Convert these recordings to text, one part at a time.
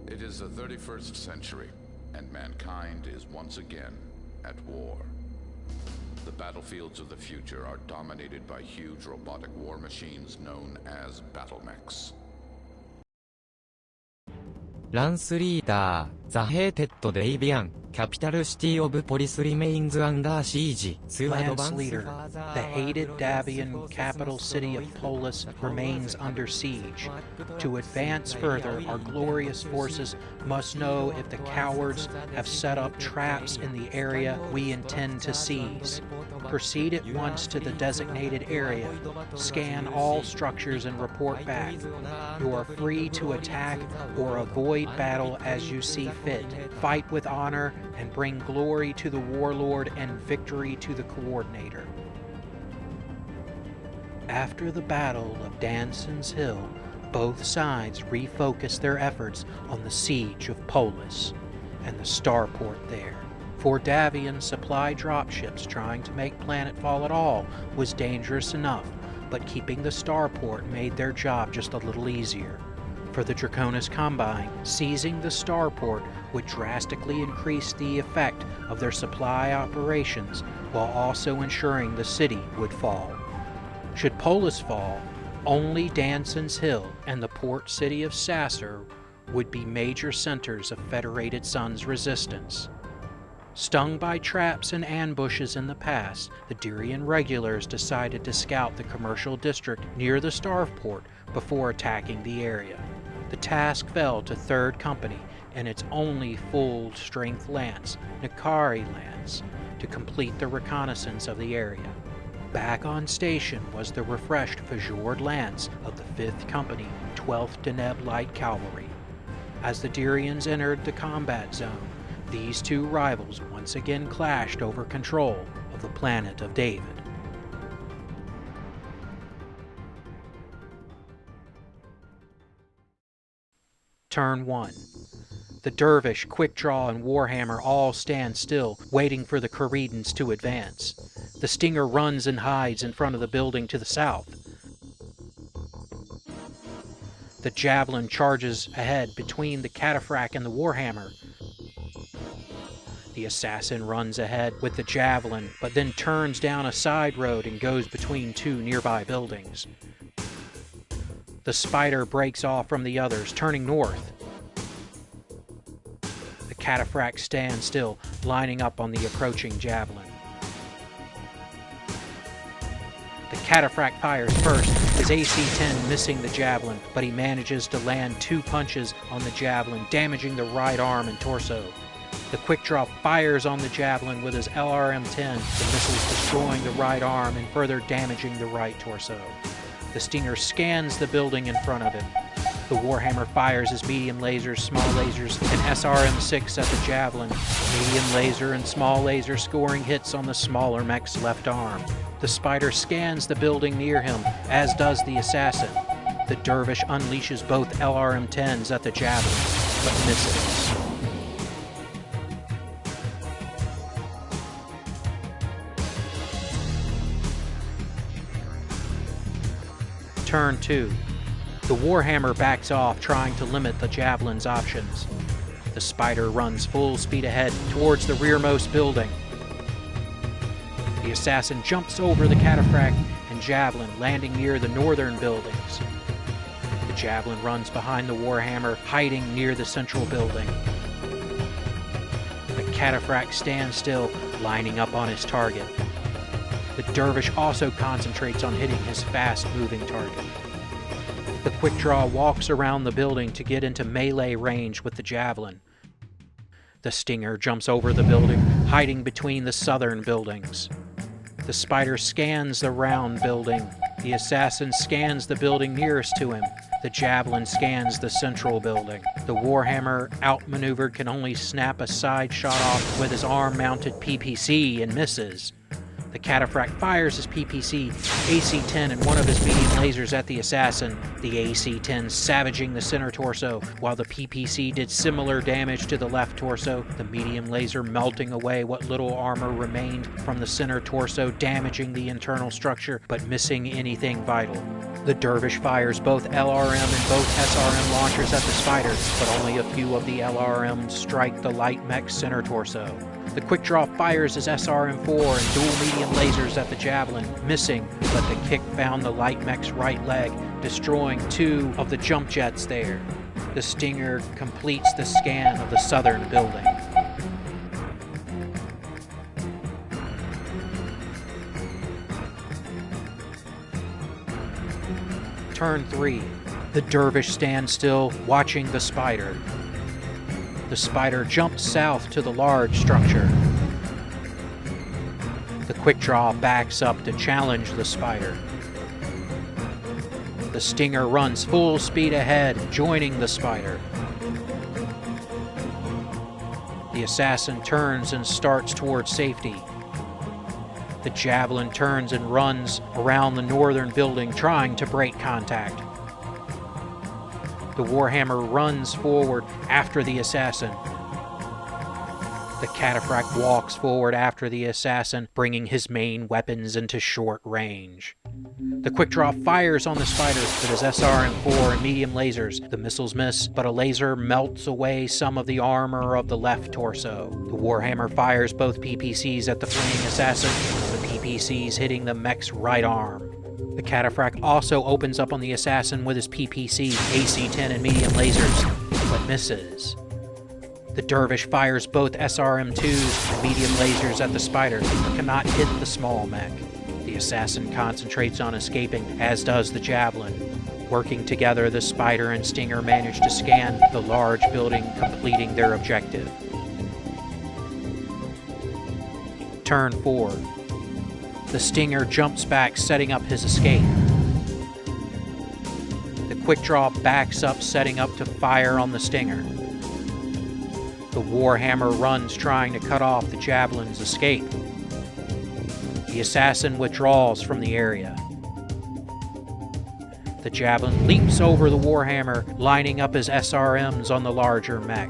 It is the 31st century, and mankind is once again at war. The battlefields of the future are dominated by huge robotic war machines known as battlemechs. ランスリーダー、ザ・ヘーテッド・デイビアン、Capital City of Polis remains under siege. Lance Leader, the hated Davian capital city of Polis remains under siege. To advance further, our glorious forces must know if the cowards have set up traps in the area we intend to seize. Proceed at once to the designated area. Scan all structures and report back. You are free to attack or avoid battle as you see fit. Fight with honor and bring glory to the warlord and victory to the coordinator. After the Battle of Danson's Hill, both sides refocused their efforts on the siege of Polis and the starport there. For Davian, supply dropships trying to make planetfall at all was dangerous enough, but keeping the starport made their job just a little easier. For the Draconis Combine, seizing the starport would drastically increase the effect of their supply operations while also ensuring the city would fall. Should Polis fall, only Danson's Hill and the port city of Sasser would be major centers of Federated Sun's resistance. Stung by traps and ambushes in the past, the Dirian regulars decided to scout the commercial district near the starport before attacking the area. The task fell to 3rd Company and its only full-strength lance, Nikari Lance, to complete the reconnaissance of the area. Back on station was the refreshed Fajord Lance of the 5th Company, 12th Deneb Light Cavalry. As the Dirians entered the combat zone, these two rivals once again clashed over control of the planet of David. Turn 1. The Dervish, Quickdraw, and Warhammer all stand still, waiting for the Caridans to advance. The Stinger runs and hides in front of the building to the south. The Javelin charges ahead between the Cataphract and the Warhammer. The Assassin runs ahead with the Javelin, but then turns down a side road and goes between two nearby buildings. The Spider breaks off from the others, turning north. The Cataphract stands still, lining up on the approaching Javelin. The Cataphract fires first, his AC-10 missing the Javelin, but he manages to land 2 punches on the Javelin, damaging the right arm and torso. The Quickdraw fires on the Javelin with his LRM-10, the missiles destroying the right arm and further damaging the right torso. The Stinger scans the building in front of him. The Warhammer fires his medium lasers, small lasers, and SRM-6 at the Javelin, medium laser and small laser scoring hits on the smaller mech's left arm. The Spider scans the building near him, as does the Assassin. The Dervish unleashes both LRM-10s at the Javelin, but misses. Turn 2. The Warhammer backs off, trying to limit the Javelin's options. The Spider runs full speed ahead towards the rearmost building. The Assassin jumps over the Cataphract and Javelin, landing near the northern buildings. The Javelin runs behind the Warhammer, hiding near the central building. The Cataphract stands still, lining up on his target. The Dervish also concentrates on hitting his fast-moving target. The Quickdraw walks around the building to get into melee range with the Javelin. The Stinger jumps over the building, hiding between the southern buildings. The Spider scans the round building. The Assassin scans the building nearest to him. The Javelin scans the central building. The Warhammer, outmaneuvered, can only snap a side shot off with his arm-mounted PPC and misses. The Cataphract fires his PPC, AC-10, and one of his medium lasers at the Assassin, the AC-10 savaging the center torso, while the PPC did similar damage to the left torso, the medium laser melting away what little armor remained from the center torso, damaging the internal structure, but missing anything vital. The Dervish fires both LRM and both SRM launchers at the Spider, but only a few of the LRMs strike the light mech's center torso. The Quick Draw fires his SRM-4 and dual medium lasers at the Javelin, missing, but the kick found the light mech's right leg, destroying 2 of the jump jets there. The Stinger completes the scan of the southern building. Turn 3. The Dervish stands still, watching the Spider. The Spider jumps south to the large structure. The Quick Draw backs up to challenge the Spider. The Stinger runs full speed ahead, joining the Spider. The Assassin turns and starts towards safety. The Javelin turns and runs around the northern building, trying to break contact. The Warhammer runs forward after the Assassin. The Cataphract walks forward after the Assassin, bringing his main weapons into short range. The Quick Draw fires on the Spider with his SRM-4 and medium lasers. The missiles miss, but a laser melts away some of the armor of the left torso. The Warhammer fires both PPCs at the fleeing Assassin, the PPCs hitting the mech's right arm. The Cataphract also opens up on the Assassin with his PPC, AC-10 and medium lasers, but misses. The Dervish fires both SRM-2s and medium lasers at the Spider, but cannot hit the small mech. The Assassin concentrates on escaping, as does the Javelin. Working together, the Spider and Stinger manage to scan the large building, completing their objective. Turn 4. The Stinger jumps back, setting up his escape. The Quick Draw backs up, setting up to fire on the Stinger. The Warhammer runs, trying to cut off the Javelin's escape. The Assassin withdraws from the area. The Javelin leaps over the Warhammer, lining up his SRMs on the larger mech.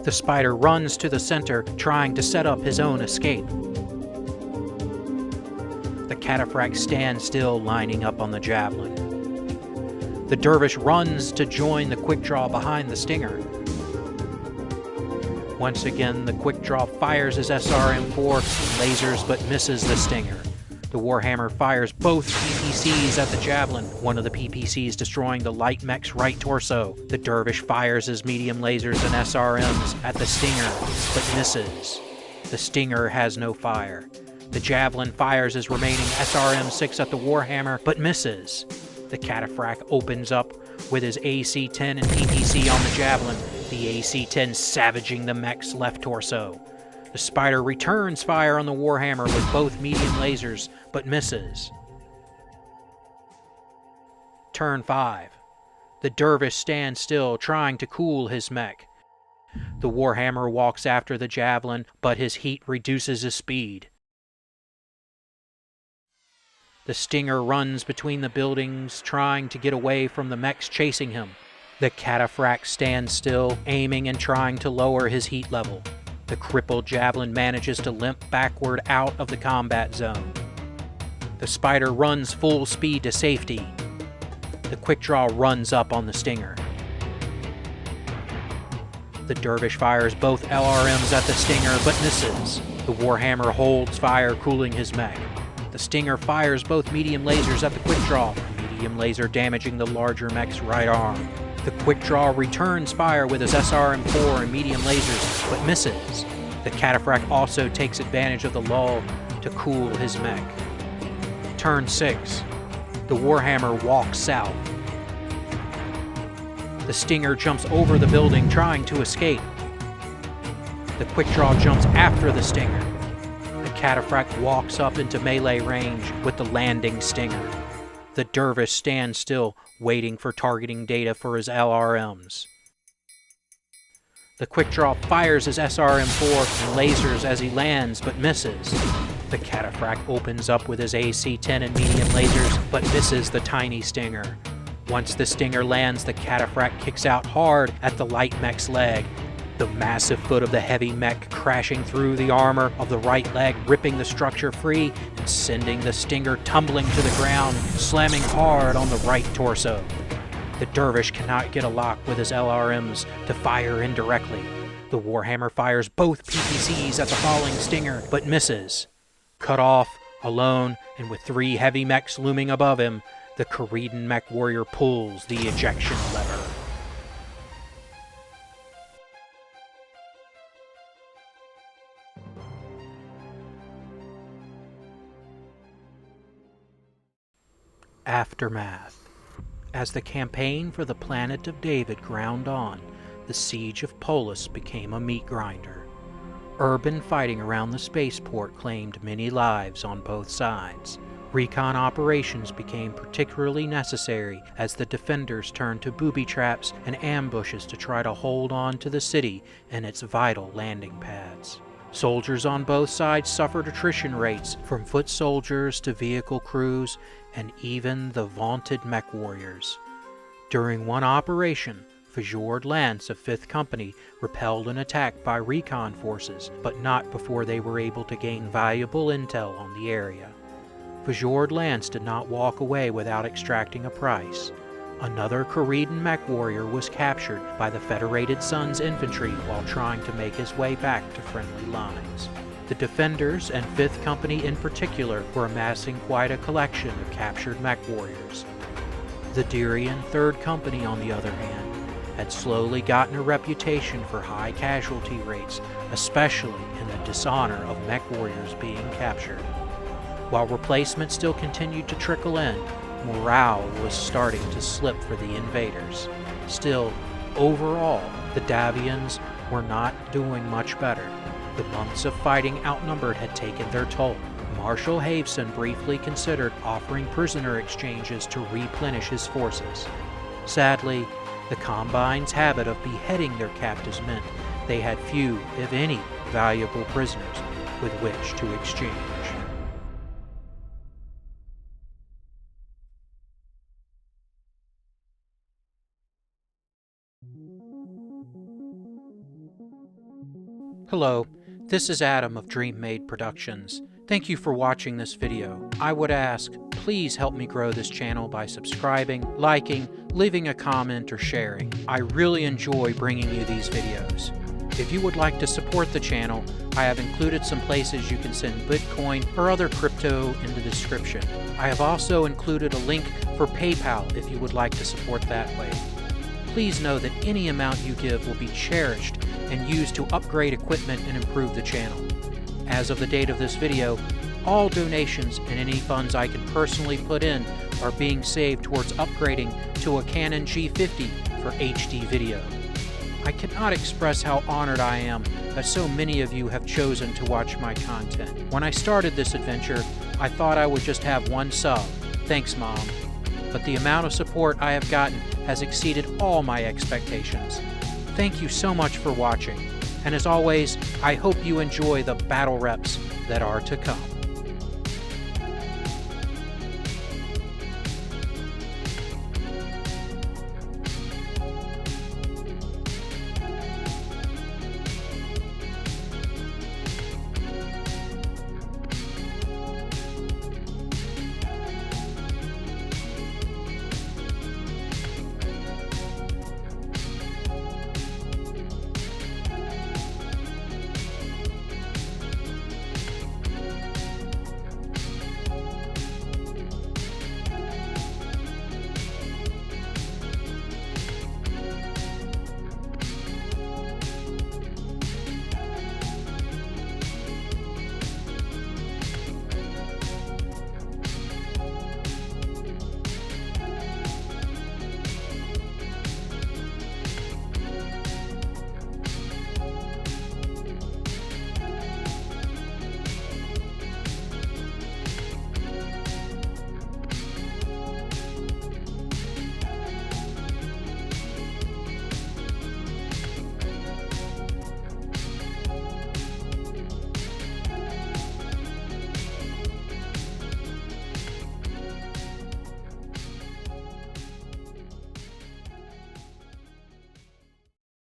The Spider runs to the center, trying to set up his own escape. The Cataphract stands still, lining up on the Javelin. The Dervish runs to join the Quick Draw behind the Stinger. Once again, the Quick Draw fires his SRM-4 lasers, but misses the Stinger. The Warhammer fires both PPCs at the Javelin, one of the PPCs destroying the light mech's right torso. The Dervish fires his medium lasers and SRMs at the Stinger, but misses. The Stinger has no fire. The Javelin fires his remaining SRM-6 at the Warhammer, but misses. The Cataphract opens up with his AC-10 and PPC on the Javelin, the AC-10 savaging the mech's left torso. The Spider returns fire on the Warhammer with both medium lasers, but misses. Turn 5. The Dervish stands still, trying to cool his mech. The Warhammer walks after the Javelin, but his heat reduces his speed. The Stinger runs between the buildings, trying to get away from the mechs chasing him. The Cataphract stands still, aiming and trying to lower his heat level. The crippled Javelin manages to limp backward out of the combat zone. The Spider runs full speed to safety. The Quick Draw runs up on the Stinger. The Dervish fires both LRMs at the Stinger, but misses. The Warhammer holds fire, cooling his mech. The Stinger fires both medium lasers at the Quick Draw, medium laser damaging the larger mech's right arm. The Quick Draw returns fire with his SRM-4 and medium lasers, but misses. The Cataphract also takes advantage of the lull to cool his mech. Turn 6. The Warhammer walks south. The Stinger jumps over the building, trying to escape. The Quick Draw jumps after the Stinger. The Cataphract walks up into melee range with the landing Stinger. The Dervish stands still, waiting for targeting data for his LRMs. The Quick Draw fires his SRM-4 and lasers as he lands, but misses. The Cataphract opens up with his AC-10 and medium lasers, but misses the tiny Stinger. Once the Stinger lands, the Cataphract kicks out hard at the light mech's leg. the massive foot of the heavy mech crashing through the armor of the right leg, ripping the structure free and sending the Stinger tumbling to the ground, slamming hard on the right torso. The dervish cannot get a lock with his LRMs to fire indirectly. The Warhammer fires both PPCs at the falling Stinger, but misses. Cut off, alone, and with 3 heavy mechs looming above him, the Kharedan mech warrior pulls the ejection lever. Aftermath. As the campaign for the Planet of David ground on, the siege of Polis became a meat grinder. Urban fighting around the spaceport claimed many lives on both sides. Recon operations became particularly necessary as the defenders turned to booby traps and ambushes to try to hold on to the city and its vital landing pads. Soldiers on both sides suffered attrition rates, from foot soldiers to vehicle crews, and even the vaunted mech warriors. During one operation, Fjord Lance of 5th Company repelled an attack by recon forces, but not before they were able to gain valuable intel on the area. Fjord Lance did not walk away without extracting a price. Another Kharedan mech warrior was captured by the Federated Suns infantry while trying to make his way back to friendly lines. The Defenders, and 5th Company in particular, were amassing quite a collection of captured mech warriors. The Dyrian 3rd Company, on the other hand, had slowly gotten a reputation for high casualty rates, especially in the dishonor of mech warriors being captured. While replacements still continued to trickle in, morale was starting to slip for the invaders. Still, overall, the Davians were not doing much better. The months of fighting outnumbered had taken their toll. Marshal Haveson briefly considered offering prisoner exchanges to replenish his forces. Sadly, the Combine's habit of beheading their captives meant they had few, if any, valuable prisoners with which to exchange. Hello, this is Adam of Dream Made Productions. Thank you for watching this video. I would ask, please help me grow this channel by subscribing, liking, leaving a comment, or sharing. I really enjoy bringing you these videos. If you would like to support the channel, I have included some places you can send Bitcoin or other crypto in the description. I have also included a link for PayPal if you would like to support that way. Please know that any amount you give will be cherished and used to upgrade equipment and improve the channel. As of the date of this video, all donations and any funds I can personally put in are being saved towards upgrading to a Canon G50 for HD video. I cannot express how honored I am that so many of you have chosen to watch my content. When I started this adventure, I thought I would just have one sub. Thanks, Mom. But the amount of support I have gotten has exceeded all my expectations. Thank you so much for watching, and as always, I hope you enjoy the battle reps that are to come.